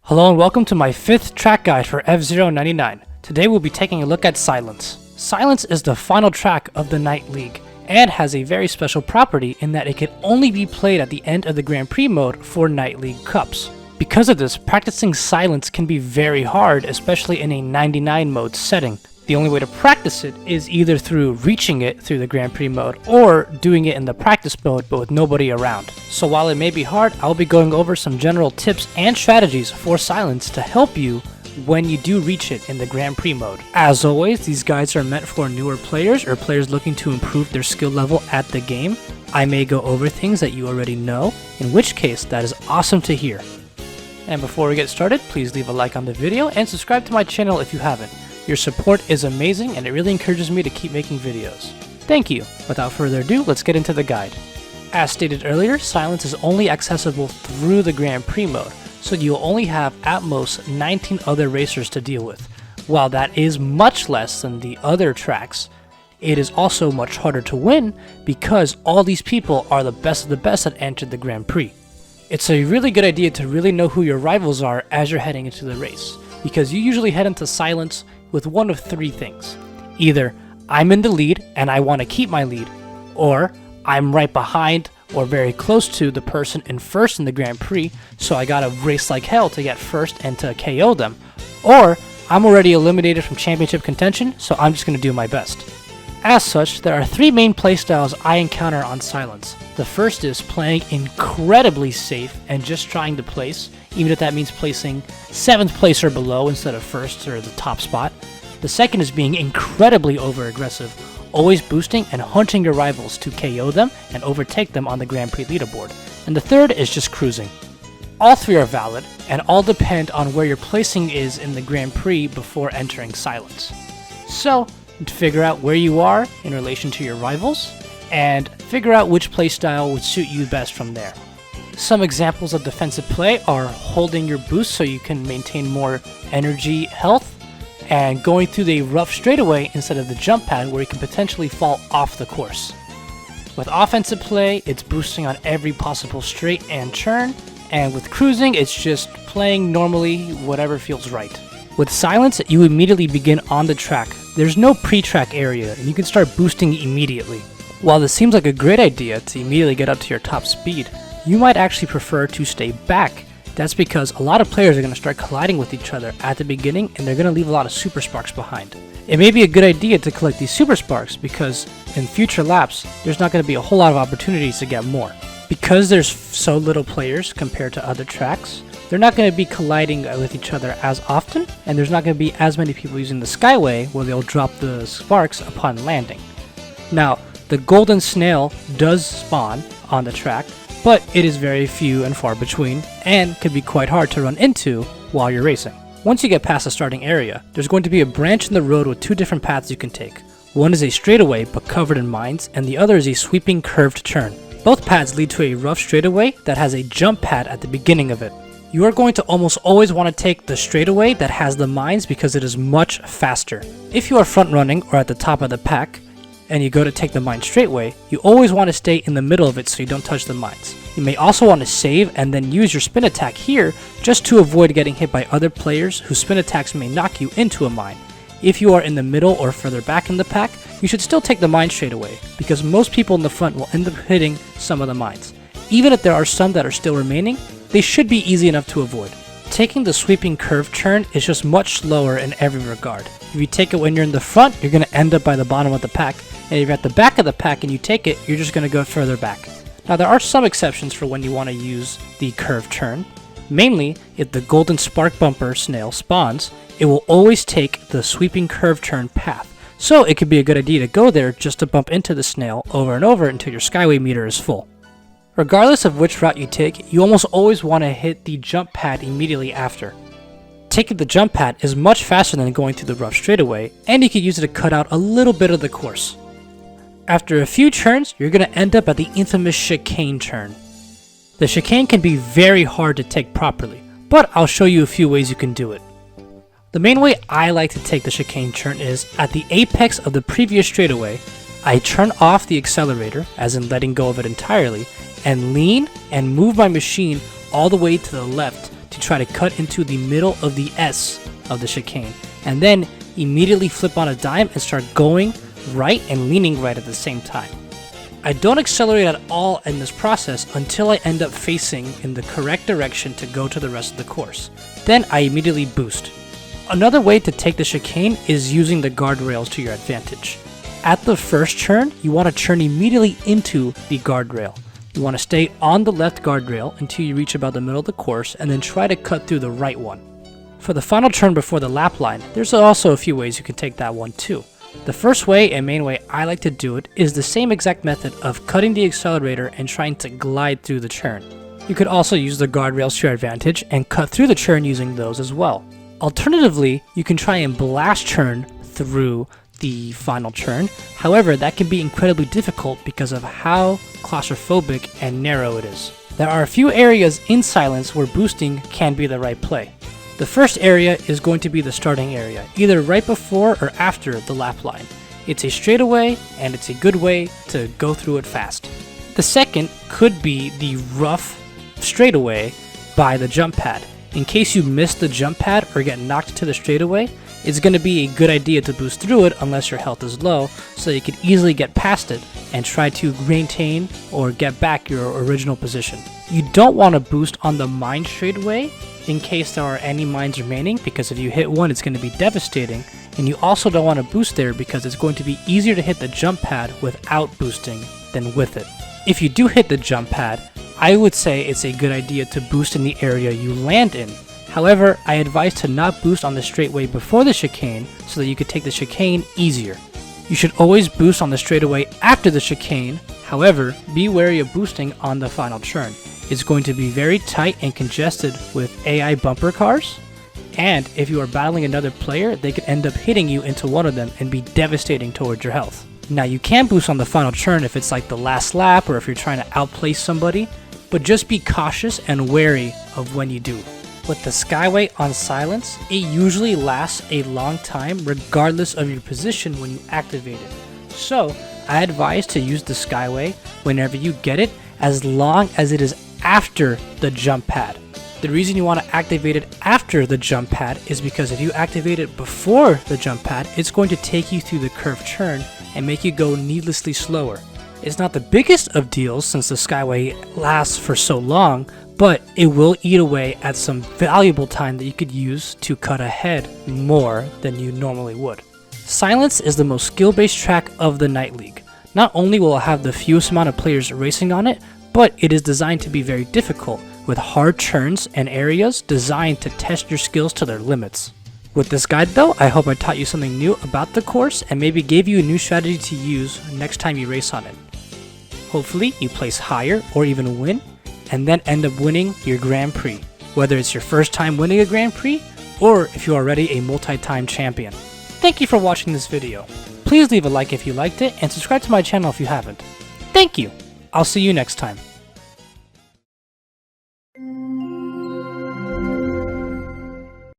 Hello and welcome to my 5th track guide for F099. Today we'll be taking a look at Silence. Silence is the final track of the Night League and has a very special property in that it can only be played at the end of the Grand Prix mode for Night League Cups. Because of this, practicing Silence can be very hard, especially in a 99 mode setting. The only way to practice it is either through reaching it through the Grand Prix mode or doing it in the practice mode but with nobody around. So while it may be hard, I'll be going over some general tips and strategies for Silence to help you when you do reach it in the Grand Prix mode. As always, these guides are meant for newer players or players looking to improve their skill level at the game. I may go over things that you already know, in which case that is awesome to hear. And before we get started, please leave a like on the video and subscribe to my channel if you haven't. Your support is amazing and it really encourages me to keep making videos. Thank you. Without further ado, let's get into the guide. As stated earlier, Silence is only accessible through the Grand Prix mode, so you'll only have at most 19 other racers to deal with. While that is much less than the other tracks, it is also much harder to win because all these people are the best of the best that entered the Grand Prix. It's a really good idea to really know who your rivals are as you're heading into the race, because you usually head into Silence with one of three things. Either I'm in the lead and I want to keep my lead, or I'm right behind or very close to the person in first in the Grand Prix, so I gotta race like hell to get first and to KO them, or I'm already eliminated from championship contention, so I'm just gonna do my best. As such, there are three main playstyles I encounter on Silence. The first is playing incredibly safe and just trying to place, even if that means placing 7th place or below instead of first or the top spot. The second is being incredibly over-aggressive, always boosting and hunting your rivals to KO them and overtake them on the Grand Prix leaderboard. And the third is just cruising. All three are valid, and all depend on where your placing is in the Grand Prix before entering Silence. So, to figure out where you are in relation to your rivals, and figure out which playstyle would suit you best from there. Some examples of defensive play are holding your boost so you can maintain more energy health, and going through the rough straightaway instead of the jump pad where you can potentially fall off the course. With offensive play, it's boosting on every possible straight and turn, and with cruising, it's just playing normally whatever feels right. With Silence, you immediately begin on the track. There's no pre-track area, and you can start boosting immediately. While this seems like a great idea to immediately get up to your top speed, you might actually prefer to stay back. That's because a lot of players are going to start colliding with each other at the beginning, and they're going to leave a lot of super sparks behind. It may be a good idea to collect these super sparks because in future laps, there's not going to be a whole lot of opportunities to get more. Because there's so little players compared to other tracks, they're not going to be colliding with each other as often, and there's not going to be as many people using the Skyway where they'll drop the sparks upon landing. Now, the golden snail does spawn on the track, but it is very few and far between, and can be quite hard to run into while you're racing. Once you get past the starting area, there's going to be a branch in the road with two different paths you can take. One is a straightaway but covered in mines, and the other is a sweeping curved turn. Both paths lead to a rough straightaway that has a jump pad at the beginning of it. You are going to almost always want to take the straightaway that has the mines because it is much faster. If you are front running or at the top of the pack, and you go to take the mine straightaway, you always want to stay in the middle of it so you don't touch the mines. You may also want to save and then use your spin attack here just to avoid getting hit by other players whose spin attacks may knock you into a mine. If you are in the middle or further back in the pack, you should still take the mine straightaway because most people in the front will end up hitting some of the mines. Even if there are some that are still remaining, they should be easy enough to avoid. Taking the sweeping curve turn is just much slower in every regard. If you take it when you're in the front, you're going to end up by the bottom of the pack, and if you're at the back of the pack and you take it, you're just going to go further back. Now there are some exceptions for when you want to use the curve turn. Mainly, if the golden spark bumper snail spawns, it will always take the sweeping curve turn path. So it could be a good idea to go there just to bump into the snail over and over until your Skyway meter is full. Regardless of which route you take, you almost always want to hit the jump pad immediately after. Taking the jump pad is much faster than going through the rough straightaway, and you can use it to cut out a little bit of the course. After a few turns, you're going to end up at the infamous chicane turn. The chicane can be very hard to take properly, but I'll show you a few ways you can do it. The main way I like to take the chicane turn is, at the apex of the previous straightaway, I turn off the accelerator, as in letting go of it entirely, and lean and move my machine all the way to the left to try to cut into the middle of the S of the chicane, and then immediately flip on a dime and start going right and leaning right at the same time. I don't accelerate at all in this process until I end up facing in the correct direction to go to the rest of the course. Then I immediately boost. Another way to take the chicane is using the guardrails to your advantage. At the first turn, you want to turn immediately into the guardrail. You want to stay on the left guardrail until you reach about the middle of the course and then try to cut through the right one. For the final turn before the lap line, there's also a few ways you can take that one too. The first way and main way I like to do it is the same exact method of cutting the accelerator and trying to glide through the turn. You could also use the guardrails to your advantage and cut through the turn using those as well. Alternatively, you can try and blast turn through the final turn. However, that can be incredibly difficult because of how claustrophobic and narrow it is. There are a few areas in Silence where boosting can be the right play. The first area is going to be the starting area, either right before or after the lap line. It's a straightaway and it's a good way to go through it fast. The second could be the rough straightaway by the jump pad. In case you miss the jump pad or get knocked to the straightaway, it's going to be a good idea to boost through it unless your health is low, so you can easily get past it and try to maintain or get back your original position. You don't want to boost on the mine straightaway in case there are any mines remaining, because if you hit one it's going to be devastating, and you also don't want to boost there because it's going to be easier to hit the jump pad without boosting than with it. If you do hit the jump pad, I would say it's a good idea to boost in the area you land in. However, I advise to not boost on the straightaway before the chicane so that you could take the chicane easier. You should always boost on the straightaway after the chicane. However, be wary of boosting on the final turn. It's going to be very tight and congested with AI bumper cars, and if you are battling another player, they could end up hitting you into one of them and be devastating towards your health. Now, you can boost on the final turn if it's like the last lap or if you're trying to outplace somebody, but just be cautious and wary of when you do. With the Skyway on Silence, it usually lasts a long time regardless of your position when you activate it. So, I advise to use the Skyway whenever you get it, as long as it is after the jump pad. The reason you want to activate it after the jump pad is because if you activate it before the jump pad, it's going to take you through the curved turn and make you go needlessly slower. It's not the biggest of deals since the Skyway lasts for so long, but it will eat away at some valuable time that you could use to cut ahead more than you normally would. Silence is the most skill-based track of the Night League. Not only will it have the fewest amount of players racing on it, but it is designed to be very difficult, with hard turns and areas designed to test your skills to their limits. With this guide though, I hope I taught you something new about the course and maybe gave you a new strategy to use next time you race on it. Hopefully you place higher or even win, and then end up winning your Grand Prix, whether it's your first time winning a Grand Prix or if you're already a multi-time champion. Thank you for watching this video. Please leave a like if you liked it and subscribe to my channel if you haven't. Thank you! I'll see you next time.